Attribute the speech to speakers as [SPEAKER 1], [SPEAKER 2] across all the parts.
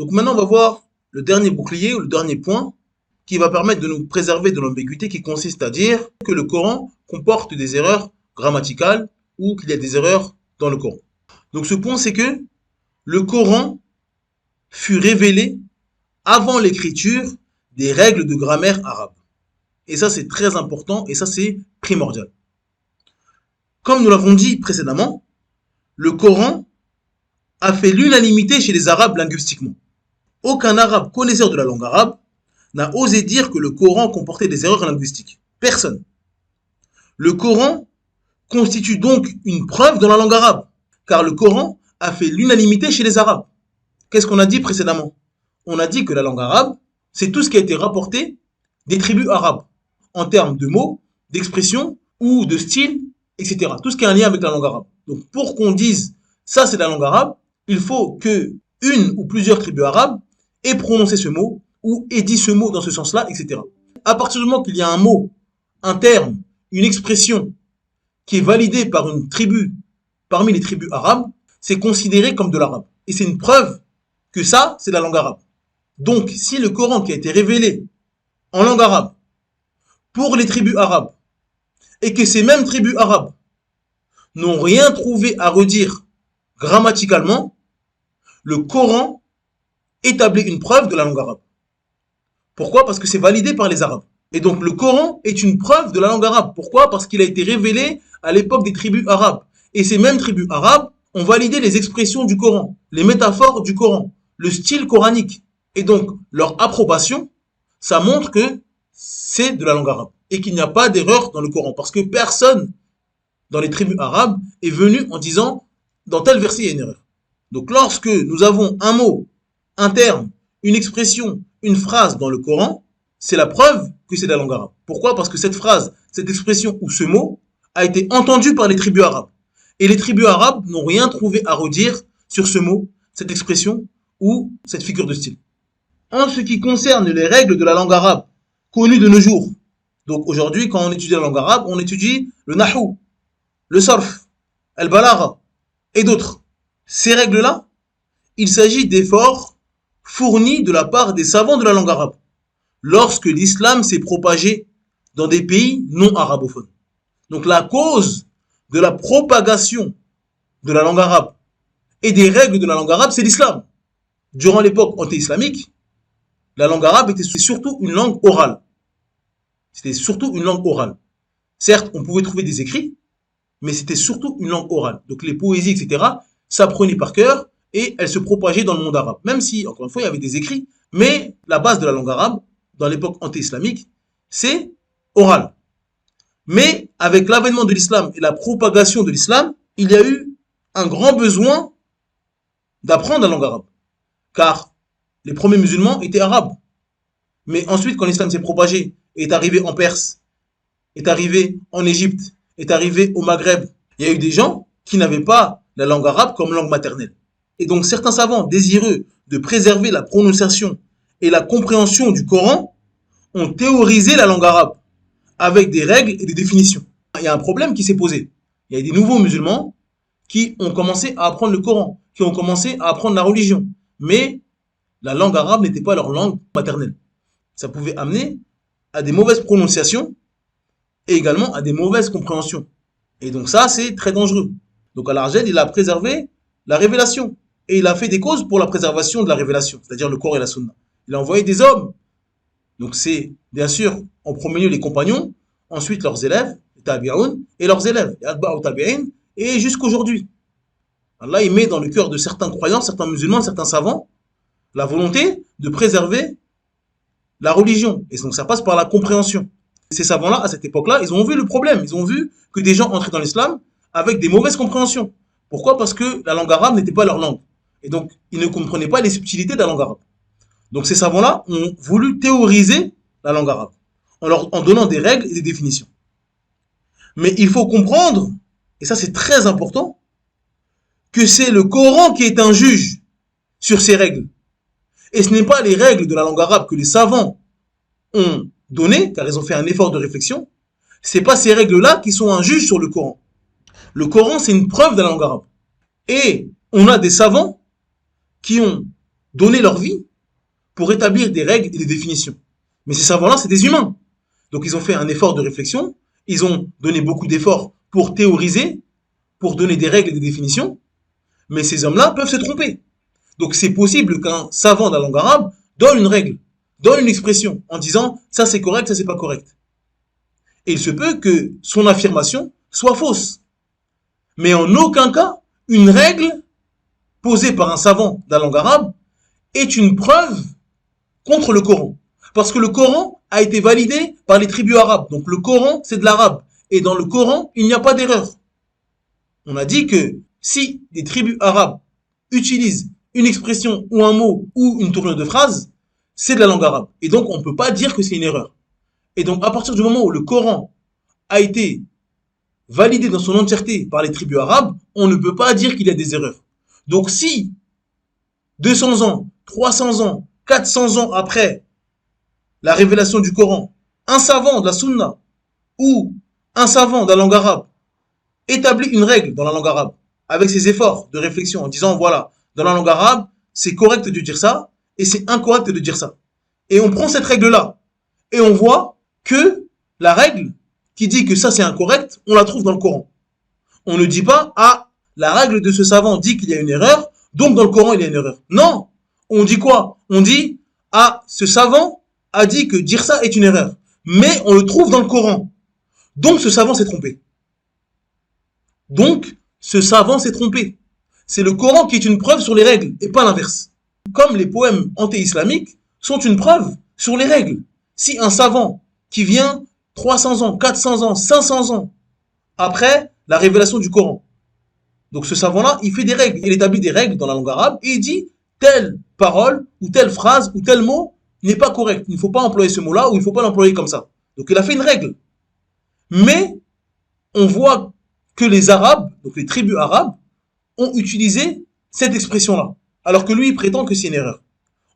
[SPEAKER 1] Donc maintenant, on va voir le dernier bouclier ou le dernier point qui va permettre de nous préserver de l'ambiguïté qui consiste à dire que le Coran comporte des erreurs grammaticales ou qu'il y a des erreurs dans le Coran. Donc ce point, c'est que le Coran fut révélé avant l'écriture des règles de grammaire arabe. Et ça, c'est très important et ça, c'est primordial. Comme nous l'avons dit précédemment, le Coran a fait l'unanimité chez les Arabes linguistiquement. Aucun Arabe connaisseur de la langue arabe n'a osé dire que le Coran comportait des erreurs linguistiques. Personne. Le Coran constitue donc une preuve dans la langue arabe, car le Coran a fait l'unanimité chez les Arabes. Qu'est-ce qu'on a dit précédemment? On a dit que la langue arabe, c'est tout ce qui a été rapporté des tribus arabes, en termes de mots, d'expressions ou de style, etc. Tout ce qui a un lien avec la langue arabe. Donc pour qu'on dise ça c'est la langue arabe, il faut que une ou plusieurs tribus arabes aient prononcé ce mot ou aient dit ce mot dans ce sens-là, etc. À partir du moment qu'il y a un mot, un terme, une expression qui est validée par une tribu parmi les tribus arabes, c'est considéré comme de l'arabe. Et c'est une preuve que ça, c'est la langue arabe. Donc, si le Coran qui a été révélé en langue arabe pour les tribus arabes et que ces mêmes tribus arabes n'ont rien trouvé à redire grammaticalement, le Coran établit une preuve de la langue arabe. Pourquoi? Parce que c'est validé par les Arabes. Et donc le Coran est une preuve de la langue arabe. Pourquoi? Parce qu'il a été révélé à l'époque des tribus arabes. Et ces mêmes tribus arabes ont validé les expressions du Coran, les métaphores du Coran, le style coranique. Et donc leur approbation, ça montre que c'est de la langue arabe. Et qu'il n'y a pas d'erreur dans le Coran. Parce que personne dans les tribus arabes est venu en disant dans tel verset il y a une erreur. Donc lorsque nous avons un mot, un terme, une expression, une phrase dans le Coran, c'est la preuve que c'est de la langue arabe. Pourquoi? Parce que cette phrase, cette expression ou ce mot a été entendu par les tribus arabes. Et les tribus arabes n'ont rien trouvé à redire sur ce mot, cette expression ou cette figure de style. En ce qui concerne les règles de la langue arabe, connues de nos jours, donc aujourd'hui quand on étudie la langue arabe, on étudie le nahou, le sarf, el balagha et d'autres. Ces règles-là, il s'agit d'efforts fournis de la part des savants de la langue arabe, lorsque l'islam s'est propagé dans des pays non arabophones. Donc la cause de la propagation de la langue arabe et des règles de la langue arabe, c'est l'islam. Durant l'époque anté-islamique, la langue arabe était surtout une langue orale. C'était surtout une langue orale. Certes, on pouvait trouver des écrits, mais c'était surtout une langue orale. Donc les poésies, etc., s'apprenaient par cœur et elles se propageaient dans le monde arabe. Même si, encore une fois, il y avait des écrits, mais la base de la langue arabe, dans l'époque anté-islamique, c'est oral. Mais avec l'avènement de l'islam et la propagation de l'islam, il y a eu un grand besoin d'apprendre la langue arabe. Car les premiers musulmans étaient arabes. Mais ensuite, quand l'islam s'est propagé, est arrivé en Perse, est arrivé en Égypte, est arrivé au Maghreb, il y a eu des gens qui n'avaient pas la langue arabe comme langue maternelle. Et donc certains savants désireux de préserver la prononciation et la compréhension du Coran ont théorisé la langue arabe avec des règles et des définitions. Il y a un problème qui s'est posé. Il y a des nouveaux musulmans qui ont commencé à apprendre le Coran, qui ont commencé à apprendre la religion. Mais la langue arabe n'était pas leur langue maternelle. Ça pouvait amener à des mauvaises prononciations et également à des mauvaises compréhensions. Et donc ça, c'est très dangereux. Donc Al-Arjad, il a préservé la révélation. Et il a fait des causes pour la préservation de la révélation, c'est-à-dire le Coran et la Sunna. Il a envoyé des hommes. Donc c'est, bien sûr, en premier lieu les compagnons, ensuite leurs élèves, les tabi'un, et leurs élèves, les atba'u tabi'in, et jusqu'aujourd'hui. Allah, il met dans le cœur de certains croyants, certains musulmans, certains savants, la volonté de préserver la religion. Et donc ça passe par la compréhension. Ces savants-là, à cette époque-là, ils ont vu le problème. Ils ont vu que des gens entraient dans l'islam avec des mauvaises compréhensions. Pourquoi? Parce que la langue arabe n'était pas leur langue. Et donc, ils ne comprenaient pas les subtilités de la langue arabe. Donc ces savants-là ont voulu théoriser la langue arabe en donnant des règles et des définitions. Mais il faut comprendre, et ça c'est très important, que c'est le Coran qui est un juge sur ces règles. Et ce n'est pas les règles de la langue arabe que les savants ont données, car ils ont fait un effort de réflexion. C'est pas ces règles-là qui sont un juge sur le Coran. Le Coran, c'est une preuve de la langue arabe. Et on a des savants qui ont donné leur vie pour établir des règles et des définitions. Mais ces savants-là, c'est des humains. Donc ils ont fait un effort de réflexion, ils ont donné beaucoup d'efforts pour théoriser, pour donner des règles et des définitions, mais ces hommes-là peuvent se tromper. Donc c'est possible qu'un savant de la langue arabe donne une règle, donne une expression en disant ça c'est correct, ça c'est pas correct. Et il se peut que son affirmation soit fausse. Mais en aucun cas, une règle posée par un savant de la langue arabe est une preuve contre le Coran. Parce que le Coran a été validé par les tribus arabes. Donc le Coran, c'est de l'arabe. Et dans le Coran, il n'y a pas d'erreur. On a dit que si des tribus arabes utilisent une expression ou un mot ou une tournure de phrase, c'est de la langue arabe. Et donc on ne peut pas dire que c'est une erreur. Et donc à partir du moment où le Coran a été validé dans son entièreté par les tribus arabes, on ne peut pas dire qu'il y a des erreurs. Donc si 200 ans, 300 ans, 400 ans après la révélation du Coran, un savant de la Sunna ou un savant de la langue arabe établit une règle dans la langue arabe avec ses efforts de réflexion en disant voilà, dans la langue arabe, c'est correct de dire ça et c'est incorrect de dire ça. Et on prend cette règle-là et on voit que la règle qui dit que ça c'est incorrect, on la trouve dans le Coran. On ne dit pas ah, la règle de ce savant dit qu'il y a une erreur, donc dans le Coran il y a une erreur. Non, on dit quoi? On dit ah, ce savant a dit que dire ça est une erreur, mais on le trouve dans le Coran. Donc ce savant s'est trompé. Donc ce savant s'est trompé. C'est le Coran qui est une preuve sur les règles et pas l'inverse. Comme les poèmes anté-islamiques sont une preuve sur les règles. Si un savant qui vient 300 ans, 400 ans, 500 ans après la révélation du Coran, donc ce savant-là, il fait des règles, il établit des règles dans la langue arabe et il dit telle parole ou telle phrase ou tel mot n'est pas correct. Il ne faut pas employer ce mot-là ou il ne faut pas l'employer comme ça. Donc il a fait une règle. Mais on voit que les Arabes, donc les tribus arabes, ont utilisé cette expression-là. Alors que lui, il prétend que c'est une erreur.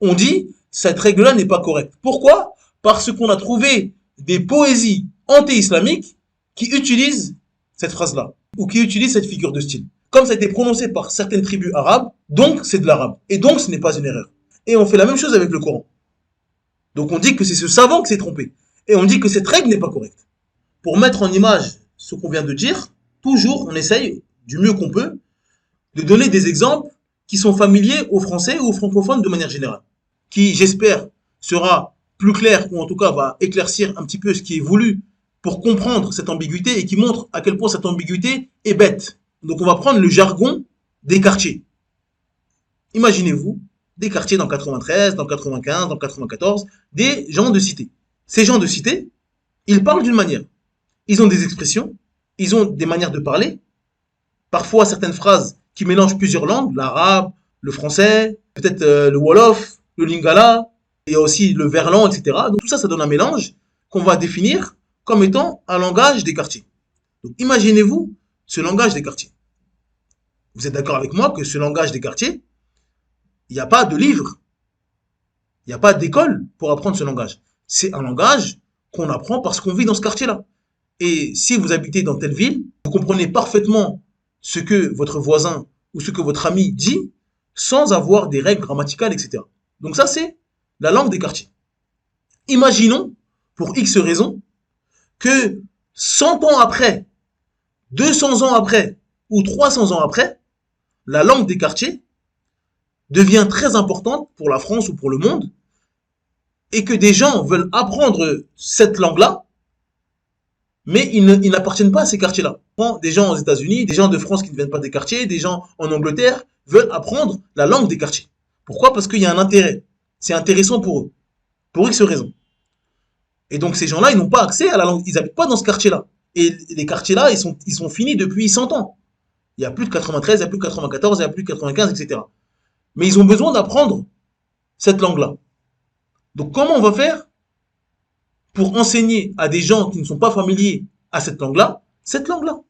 [SPEAKER 1] On dit, cette règle-là n'est pas correcte. Pourquoi? Parce qu'on a trouvé des poésies anti-islamiques qui utilisent cette phrase-là, ou qui utilisent cette figure de style. Comme ça a été prononcé par certaines tribus arabes, donc c'est de l'arabe. Et donc ce n'est pas une erreur. Et on fait la même chose avec le Coran. Donc on dit que c'est ce savant qui s'est trompé. Et on dit que cette règle n'est pas correcte. Pour mettre en image ce qu'on vient de dire, toujours on essaye, du mieux qu'on peut, de donner des exemples qui sont familiers aux Français ou aux francophones de manière générale. Qui, j'espère, sera plus clair, ou en tout cas va éclaircir un petit peu ce qui est voulu pour comprendre cette ambiguïté et qui montre à quel point cette ambiguïté est bête. Donc on va prendre le jargon des quartiers. Imaginez-vous des quartiers dans 93, dans 95, dans 94, des gens de cité. Ces gens de cité, ils parlent d'une manière. Ils ont des expressions, ils ont des manières de parler, parfois certaines phrases qui mélangent plusieurs langues, l'arabe, le français, peut-être le wolof, le lingala, il y a aussi le verlan, etc. Donc tout ça, ça donne un mélange qu'on va définir comme étant un langage des quartiers. Donc imaginez-vous ce langage des quartiers. Vous êtes d'accord avec moi que ce langage des quartiers, il n'y a pas de livre, il n'y a pas d'école pour apprendre ce langage. C'est un langage qu'on apprend parce qu'on vit dans ce quartier-là. Et si vous habitez dans telle ville, vous comprenez parfaitement ce que votre voisin ou ce que votre ami dit sans avoir des règles grammaticales, etc. Donc ça, c'est la langue des quartiers. Imaginons, pour X raisons, que 100 ans après, 200 ans après ou 300 ans après, la langue des quartiers devient très importante pour la France ou pour le monde et que des gens veulent apprendre cette langue-là, mais ils n'appartiennent pas à ces quartiers-là. Des gens aux États-Unis, des gens de France qui ne viennent pas des quartiers, des gens en Angleterre veulent apprendre la langue des quartiers. Pourquoi? Parce qu'il y a un intérêt. C'est intéressant pour eux, pour X raisons. Et donc ces gens-là, ils n'ont pas accès à la langue, ils n'habitent pas dans ce quartier-là. Et les quartiers-là, ils sont finis depuis 100 ans. Il n'y a plus de 93, il n'y a plus de 94, il n'y a plus de 95, etc. Mais ils ont besoin d'apprendre cette langue-là. Donc comment on va faire pour enseigner à des gens qui ne sont pas familiers à cette langue-là, cette langue-là?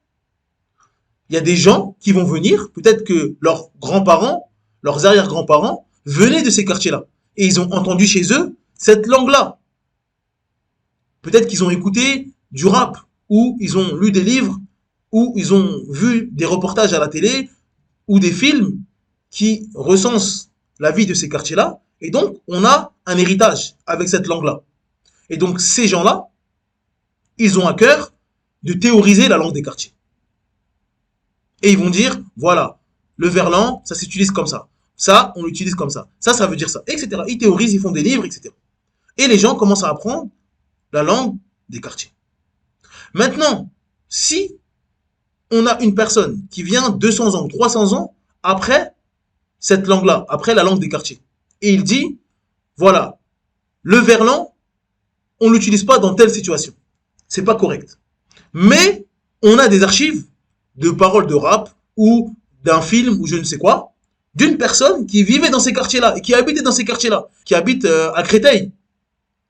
[SPEAKER 1] Il y a des gens qui vont venir, peut-être que leurs grands-parents, leurs arrière-grands-parents venaient de ces quartiers-là. Et ils ont entendu chez eux cette langue-là. Peut-être qu'ils ont écouté du rap, ou ils ont lu des livres, ou ils ont vu des reportages à la télé, ou des films qui recensent la vie de ces quartiers-là, et donc on a un héritage avec cette langue-là. Et donc ces gens-là, ils ont à cœur de théoriser la langue des quartiers. Et ils vont dire, voilà, le verlan, ça s'utilise comme ça. Ça, on l'utilise comme ça. Ça veut dire ça, etc. Ils théorisent, ils font des livres, etc. Et les gens commencent à apprendre la langue des quartiers. Maintenant, si on a une personne qui vient 200 ans, 300 ans après cette langue-là, après la langue des quartiers, et il dit, voilà, le verlan, on ne l'utilise pas dans telle situation. C'est pas correct. Mais on a des archives de paroles de rap ou d'un film ou je ne sais quoi, d'une personne qui vivait dans ces quartiers-là et qui habitait dans ces quartiers-là, qui habite à Créteil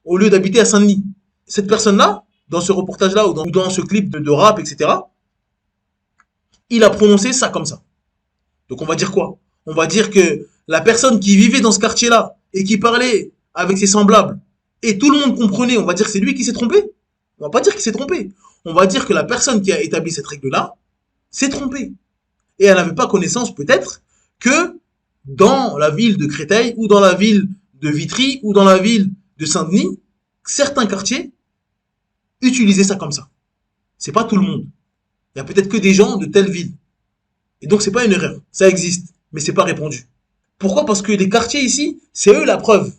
[SPEAKER 1] au lieu d'habiter à Saint-Denis. Cette personne-là, dans ce reportage-là ou dans ce clip de rap, etc., il a prononcé ça comme ça. Donc on va dire quoi? On va dire que la personne qui vivait dans ce quartier-là et qui parlait avec ses semblables et tout le monde comprenait, on va dire que c'est lui qui s'est trompé. On va pas dire qu'il s'est trompé. On va dire que la personne qui a établi cette règle-là s'est trompée. Et elle n'avait pas connaissance peut-être que dans la ville de Créteil ou dans la ville de Vitry ou dans la ville de Saint-Denis, certains quartiers utilisaient ça comme ça. C'est pas tout le monde. Il y a peut-être que des gens de telle ville. Et donc c'est pas une erreur. Ça existe, mais c'est pas répandu. Pourquoi? Parce que les quartiers ici, c'est eux la preuve.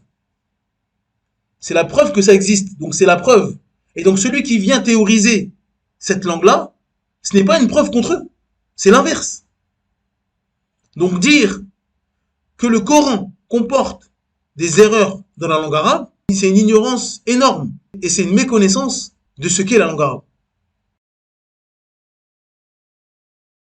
[SPEAKER 1] C'est la preuve que ça existe. Donc c'est la preuve. Et donc celui qui vient théoriser cette langue-là, ce n'est pas une preuve contre eux. C'est l'inverse. Donc dire que le Coran comporte des erreurs dans la langue arabe, c'est une ignorance énorme. Et c'est une méconnaissance de ce qu'est la langue arabe.